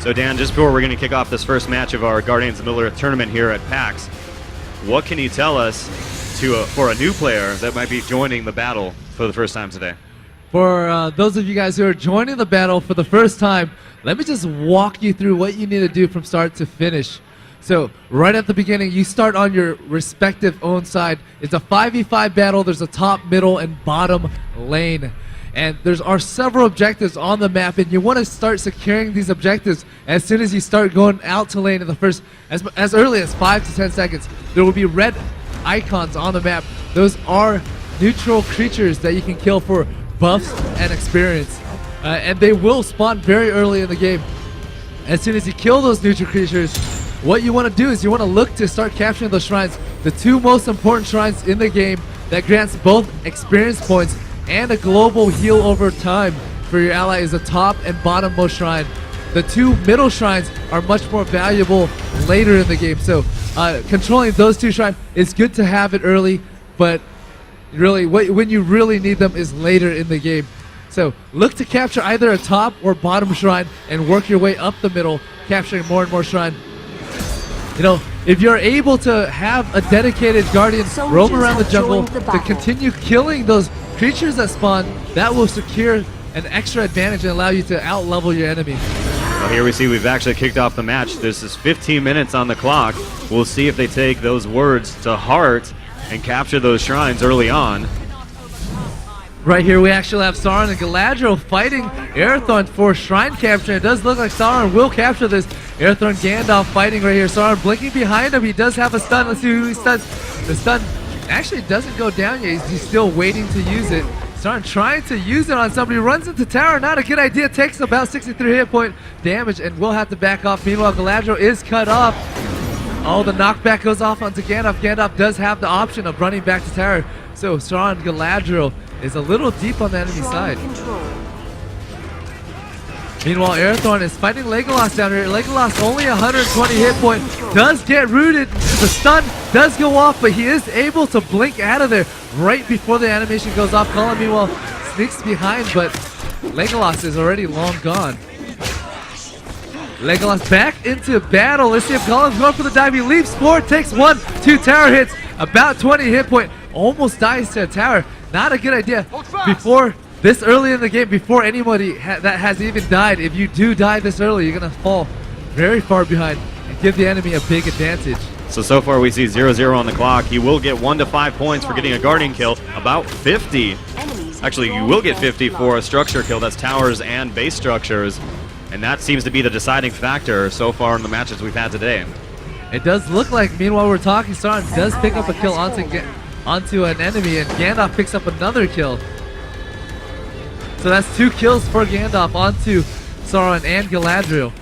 So Dan, just before we're going to kick off this first match of our Guardians of Middle-earth tournament here at PAX, what can you tell us for a new player that might be joining the battle for the first time today? For those of you guys who are joining the battle for the first time, let me just walk you through what you need to do from start to finish. So right at the beginning, you start on your respective own side. It's a 5v5 battle. There's a top, middle, and bottom lane. And there are several objectives on the map, and you want to start securing these objectives as soon as you start going out to lane in the first, as early as 5 to 10 seconds. There will be red icons on the map. Those are neutral creatures that you can kill for buffs and experience. And they will spawn very early in the game. As soon as you kill those neutral creatures, what you want to do is you want to look to start capturing those shrines. The two most important shrines in the game that grants both experience points and a global heal over time for your ally is the top and bottommost shrine. The two middle shrines are much more valuable later in the game. So controlling those two shrines is good to have it early, but really when you really need them is later in the game. So look to capture either a top or bottom shrine and work your way up the middle, capturing more and more shrine. You know, if you're able to have a dedicated guardian roam around the jungle to continue killing those creatures that spawn, that will secure an extra advantage and allow you to out-level your enemy. Well, here we see we've actually kicked off the match. This is 15 minutes on the clock. We'll see if they take those words to heart and capture those shrines early on. Right here we actually have Sauron and Galadriel fighting Arathorn for shrine capture. It does look like Sauron will capture this. Arathorn Gandalf fighting right here. Sauron blinking behind him. He does have a stun. Let's see who he stuns. The stun actually doesn't go down yet. He's still waiting to use it. Sauron trying to use it on somebody. Runs into tower. Not a good idea. Takes about 63 hit point damage and will have to back off. Meanwhile, Galadriel is cut off. Oh, the knockback goes off onto Gandalf. Gandalf does have the option of running back to tower. So Sauron Galadriel is a little deep on the enemy side. Meanwhile, Arathorn is fighting Legolas down here. Legolas only 120 hit point, does get rooted. The stun does go off, but he is able to blink out of there right before the animation goes off. Gollum, meanwhile, sneaks behind, but Legolas is already long gone. Legolas back into battle. Let's see if Gollum's going for the dive. He leaps forward, takes 1, 2 tower hits, about 20 hit point, almost dies to a tower. Not a good idea. Before this early in the game, before anybody that has even died, if you do die this early, you're going to fall very far behind and give the enemy a big advantage. So far we see 0-0 on the clock. He will get 1 to 5 points for getting a Guardian kill, about 50. Actually, you will get 50 for a structure kill. That's towers and base structures. And that seems to be the deciding factor so far in the matches we've had today. It does look like, meanwhile we're talking, Sauron does pick up a kill onto an enemy, and Gandalf picks up another kill. So that's 2 kills for Gandalf onto Sauron and Galadriel.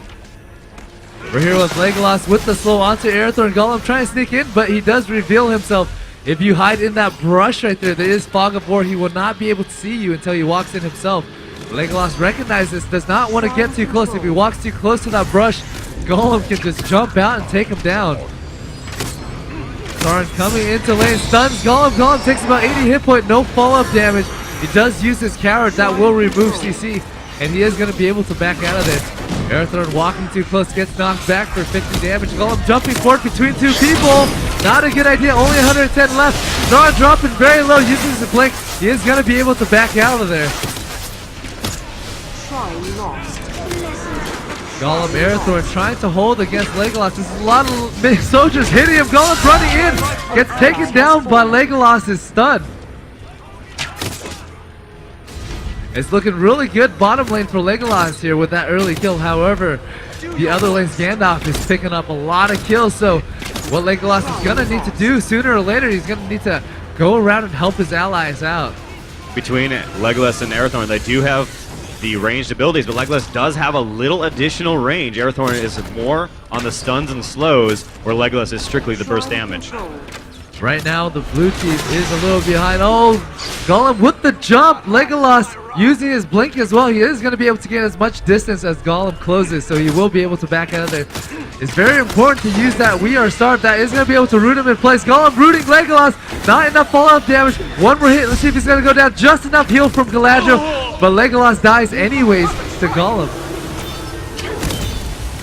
We're here with Legolas with the slow onto Arathorn. Gollum trying to sneak in, but he does reveal himself. If you hide in that brush right there, there is Fog of War. He will not be able to see you until he walks in himself. Legolas recognizes this, does not want to get too close. If he walks too close to that brush, Gollum can just jump out and take him down. Sauron coming into lane, stuns Gollum. Gollum takes about 80 hit point, no follow-up damage. He does use his coward, that will remove CC, and he is going to be able to back out of this. Arathorn walking too close, gets knocked back for 50 damage. Gollum jumping forward between 2 people. Not a good idea, only 110 left. Sauron dropping very low, uses the blink. He is going to be able to back out of there. Gollum, Arathorn trying to hold against Legolas. There's a lot of soldiers hitting him. Gollum running in, gets taken down by Legolas' stun. It's looking really good bottom lane for Legolas here with that early kill. However, the other lane's Gandalf is picking up a lot of kills. So what Legolas is going to need to do sooner or later, he's going to need to go around and help his allies out. Between Legolas and Arathorn, they do have the ranged abilities, but Legolas does have a little additional range. Arathorn is more on the stuns and slows, where Legolas is strictly the burst damage. Right now, the blue team is a little behind. Oh, Gollum with the jump. Legolas using his blink as well. He is going to be able to get as much distance as Gollum closes, so he will be able to back out of there. It's very important to use that We Are Starved. That is going to be able to root him in place. Gollum rooting Legolas. Not enough fallout damage. One more hit. Let's see if he's going to go down. Just enough heal from Galadriel, but Legolas dies anyways to Gollum.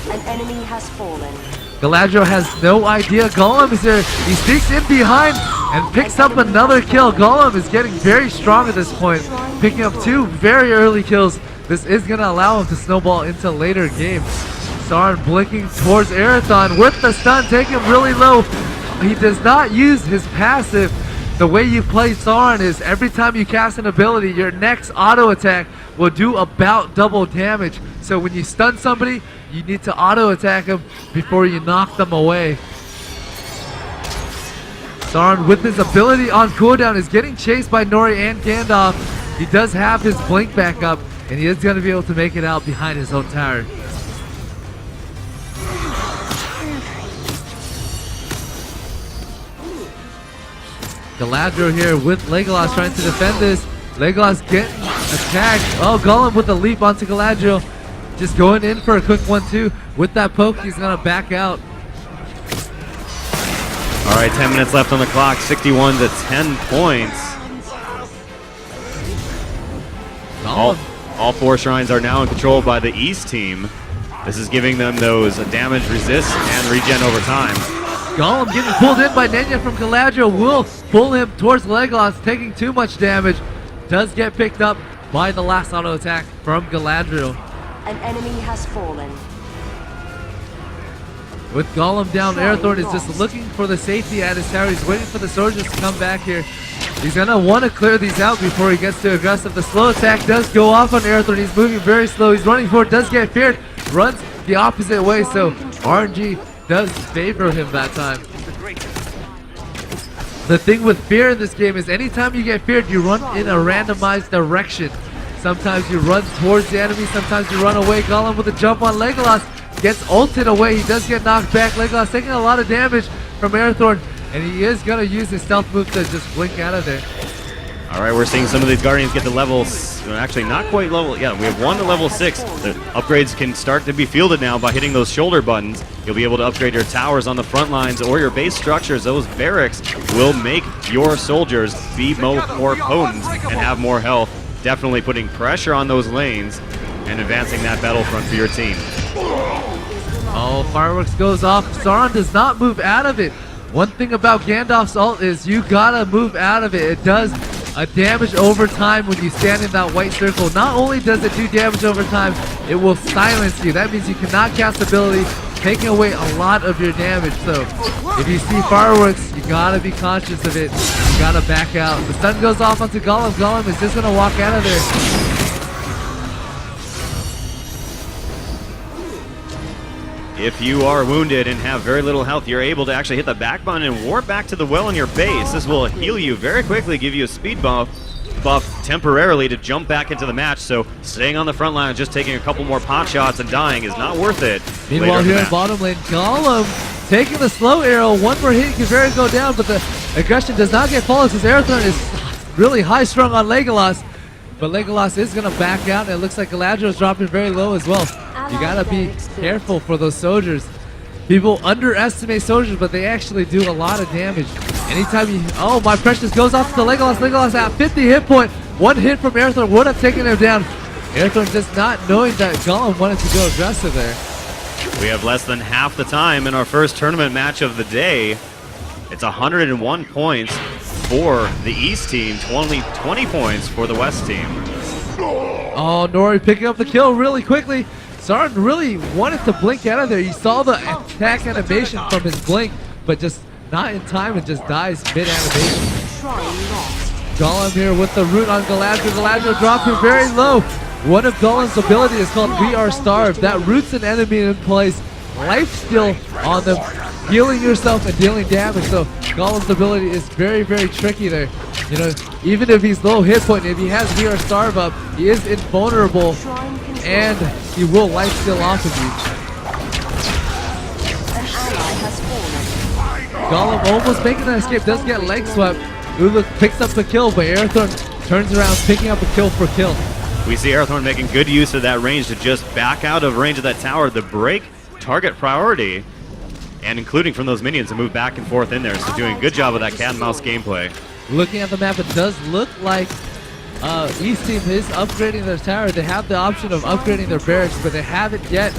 An enemy has fallen. Galadriel has no idea Golem is there. He sneaks in behind and picks up another kill. Golem is getting very strong at this point, picking up 2 very early kills. This is going to allow him to snowball into later games. Sarin blinking towards Arathon with the stun, taking him really low. He does not use his passive. The way you play Sarin is every time you cast an ability, your next auto attack will do about double damage. So when you stun somebody, you need to auto attack them before you knock them away. Sarin with his ability on cooldown is getting chased by Nori and Gandalf. He does have his blink back up, and he is going to be able to make it out behind his own tower. Galadriel here with Legolas trying to defend this. Legolas getting attacked. Oh, Gollum with a leap onto Galadriel. Just going in for a quick 1-2. With that poke, he's going to back out. All right, 10 minutes left on the clock, 61 to 10 points. All 4 shrines are now in control by the East team. This is giving them those damage resist and regen over time. Gollum getting pulled in by Nenya from Galadriel will pull him towards Legolas, taking too much damage. Does get picked up by the last auto attack from Galadriel. An enemy has fallen. With Gollum down, Arathorn is just looking for the safety at his tower. He's waiting for the soldiers to come back here. He's going to want to clear these out before he gets too aggressive. The slow attack does go off on Arathorn. He's moving very slow. He's running forward, does get feared, runs the opposite way, so RNG does favor him that time. The thing with fear in this game is anytime you get feared, you run in a randomized direction. Sometimes you run towards the enemy, sometimes you run away. Gollum with a jump on Legolas gets ulted away. He does get knocked back. Legolas taking a lot of damage from Arathorn, and he is going to use his stealth move to just blink out of there. All right, we're seeing some of these Guardians get to levels, actually not quite level, yeah, we have 1 to level 6. The upgrades can start to be fielded now by hitting those shoulder buttons. You'll be able to upgrade your towers on the front lines or your base structures. Those barracks will make your soldiers be more potent and have more health. Definitely putting pressure on those lanes and advancing that battlefront for your team. Oh, fireworks goes off. Sauron does not move out of it. One thing about Gandalf's ult is you gotta move out of it. It does a damage over time when you stand in that white circle. Not only does it do damage over time, it will silence you. That means you cannot cast ability, taking away a lot of your damage. So if you see fireworks, you gotta be conscious of it. You gotta back out. The stun goes off onto Gollum. Gollum is just gonna walk out of there. If you are wounded and have very little health, you're able to actually hit the back button and warp back to the well in your base. This will heal you very quickly, give you a speed buff temporarily to jump back into the match. So staying on the front line, just taking a couple more pot shots and dying is not worth it. Meanwhile, here in bottom lane, Gollum taking the slow arrow. One more hit, can very go down, but the aggression does not get followed because Arathorn is really high strung on Legolas. But Legolas is going to back out, and it looks like Galadriel is dropping very low as well. You gotta be careful for those soldiers. People underestimate soldiers, but they actually do a lot of damage. Anytime you... Oh, my precious goes off to Legolas. Legolas at 50 hit point. One hit from Arathorn would have taken him down. Arathorn just not knowing that Gollum wanted to go aggressive there. We have less than half the time in our first tournament match of the day. It's 101 points for the East team, only 20 points for the West team. Oh, Nori picking up the kill really quickly. Sauron really wanted to blink out of there. You saw the attack animation from his blink, but just not in time and just dies mid-animation. Gollum here with the root on Galadriel. Galadriel dropping very low. One of Gollum's ability is called We Are Starved. That roots an enemy in place. Life steal on them, healing yourself and dealing damage. So Gollum's ability is very, very tricky there. You know, even if he's low hit point, if he has We Are Starved up, he is invulnerable and he will life steal off of you. Gollum almost making that escape, does get leg swept. Uluk picks up the kill, but Arathorn turns around, picking up a kill for kill. We see Arathorn making good use of that range to just back out of range of that tower, the break target priority, and including from those minions to move back and forth in there. So doing a good job of that cat and mouse gameplay. Looking at the map, it does look like East team is upgrading their tower. They have the option of upgrading their barracks, but they haven't yet.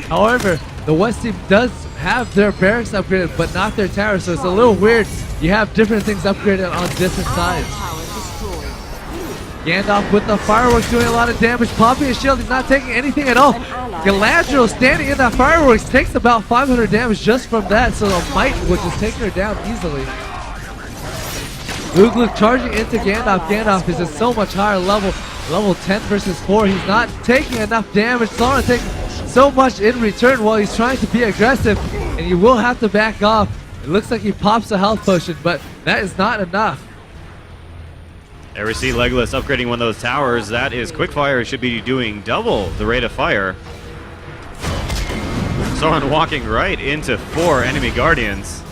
However, the West team does have their barracks upgraded, but not their towers, so it's a little weird. You have different things upgraded on different sides. Gandalf with the fireworks doing a lot of damage, popping his shield. He's not taking anything at all. Galadriel standing in that fireworks takes about 500 damage just from that, so the might will just take her down easily. Ugluk charging into Gandalf. Gandalf is at so much higher level. Level 10 versus 4. He's not taking enough damage. Sauron taking so much in return while he's trying to be aggressive, and he will have to back off. It looks like he pops a health potion, but that is not enough. There we see Legolas upgrading one of those towers. That is quickfire. Should be doing double the rate of fire. Sauron walking right into 4 enemy guardians.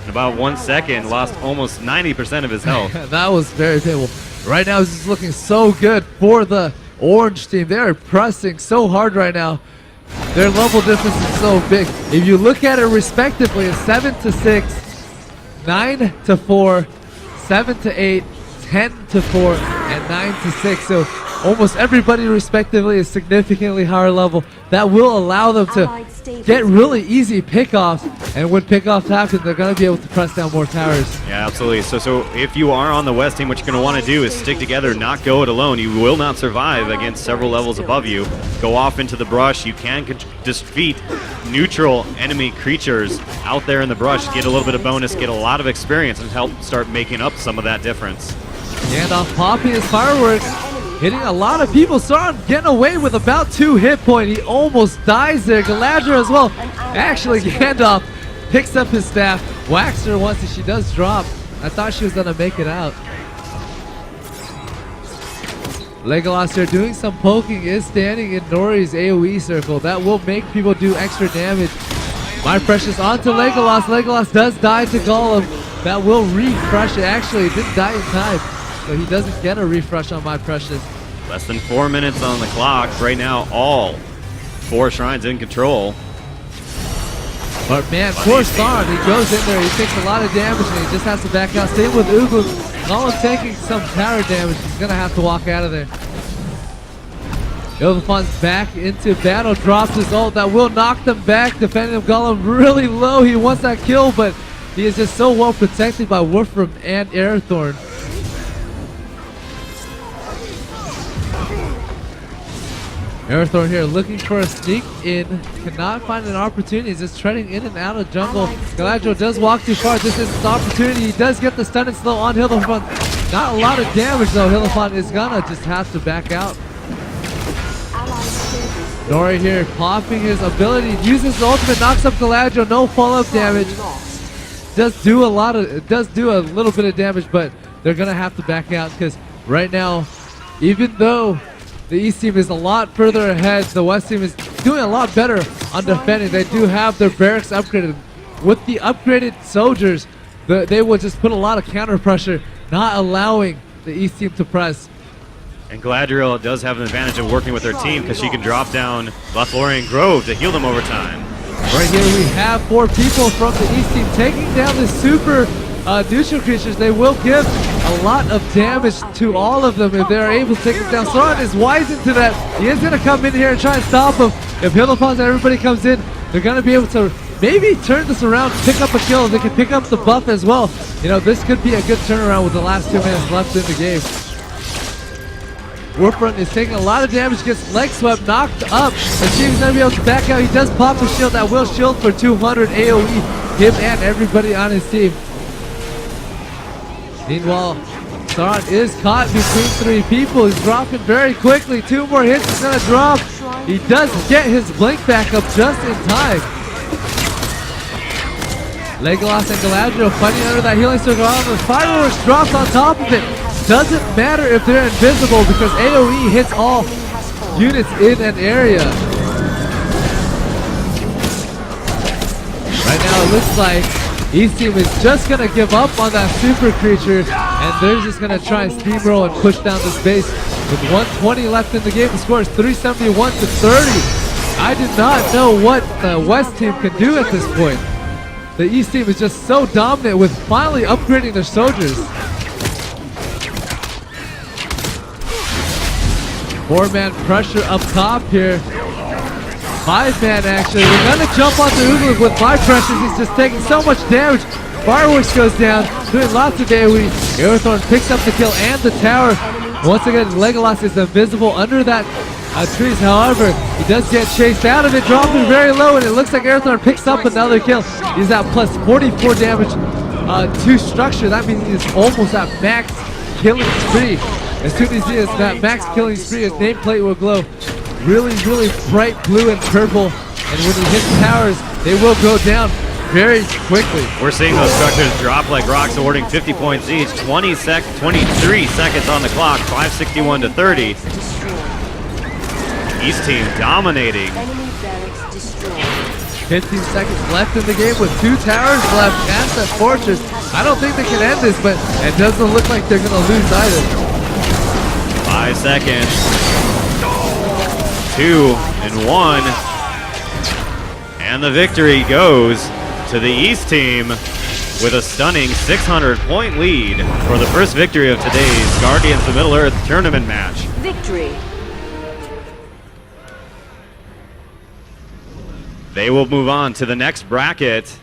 In about 1 second, lost almost 90% of his health. That was very painful. Right now, this is looking so good for the Orange team. They are pressing so hard right now. Their level difference is so big. If you look at it respectively, it's 7-6, 9-4, 7-8, 10-4, and 9-6. So almost everybody respectively is significantly higher level. That will allow them to get really easy pickoffs, and when pickoffs happen, they're going to be able to press down more towers. Yeah, absolutely. So if you are on the West team, what you're going to want to do is stick together, not go it alone. You will not survive against several levels above you. Go off into the brush. You can defeat neutral enemy creatures out there in the brush, get a little bit of bonus, get a lot of experience, and help start making up some of that difference. Gandalf popping his fireworks, hitting a lot of people. Sauron getting away with about 2 hit points. He almost dies there. Galadriel as well. Actually, Gandalf picks up his staff, whacks her once, and she does drop. I thought she was going to make it out. Legolas here doing some poking, is standing in Nori's AoE circle. That will make people do extra damage. My Precious onto Legolas. Legolas does die to Gollum. That will refresh it. Actually, it didn't die in time, so he doesn't get a refresh on My Precious. Less than 4 minutes on the clock. Right now, all 4 shrines in control. But man, poor Sauron, he goes in there, he takes a lot of damage, and he just has to back out. Same with Ugluk. Gollum taking some tower damage. He's going to have to walk out of there. Ildefon's back into battle, drops his ult. That will knock them back, defending Gollum really low. He wants that kill, but he is just so well protected by Wolfram and Arathorn. Arathorn here looking for a sneak in, cannot find an opportunity. He's just treading in and out of jungle. Galadriel does walk too far. This is an opportunity. He does get the stun and slow on Hildefont. Not a lot of damage though. Hildefont is gonna just have to back out. Nori here popping his ability, uses his ultimate, knocks up Galadriel. No follow-up damage. Does do a little bit of damage, but they're gonna have to back out because right now, even though the East team is a lot further ahead, the West team is doing a lot better on defending. They do have their barracks upgraded. With the upgraded soldiers, they will just put a lot of counter pressure, not allowing the East team to press. And Galadriel does have an advantage of working with her team because she can drop down Lothlorien Grove to heal them over time. Right here we have 4 people from the East team taking down the super neutral creatures. They will give a lot of damage to all of them if they're able to take them down. Sauron is wise into that. He is going to come in here and try and stop him. If Hildefons and everybody comes in, they're going to be able to maybe turn this around, pick up a kill. They can pick up the buff as well. You know, this could be a good turnaround with the last 2 minutes left in the game. Warfront is taking a lot of damage, gets leg swept, knocked up. The team's going to be able to back out. He does pop a shield that will shield for 200 AoE, him and everybody on his team. Meanwhile, Sauron is caught between 3 people. He's dropping very quickly. 2 more hits, he's going to drop. He does get his blink back up just in time. Legolas and Galadriel fighting under that healing circle. The fireworks drops on top of it. Doesn't matter if they're invisible because AoE hits all units in an area. Right now it looks like East team is just going to give up on that super creature, and they're just going to try and steamroll and push down this base. With 120 left in the game, the score is 371 to 30. I did not know what the West team can do at this point. The East team is just so dominant with finally upgrading their soldiers. 4-man pressure up top here. 5-man actually. They're gonna jump onto Oogler with 5 pressures. He's just taking so much damage. Fireworks goes down, doing lots of AoE. Aerothorn picks up the kill and the tower. Once again, Legolas is invisible under that trees. However, he does get chased out of it, dropping very low, and it looks like Aerothorn picks up another kill. He's at plus 44 damage to structure. That means he's almost at max killing spree. As soon as he is that max killing spree, his nameplate will glow really, really bright blue and purple. And when he hits towers, they will go down very quickly. We're seeing those structures drop like rocks, awarding 50 points each. 23 seconds on the clock, 561 to 30. East team dominating. Enemy barracks destroyed. 15 seconds left in the game with 2 towers left at the fortress. I don't think they can end this, but it doesn't look like they're going to lose either. 5 seconds. 2 and 1. And the victory goes to the East team with a stunning 600-point lead for the first victory of today's Guardians of Middle-earth tournament match. Victory. They will move on to the next bracket.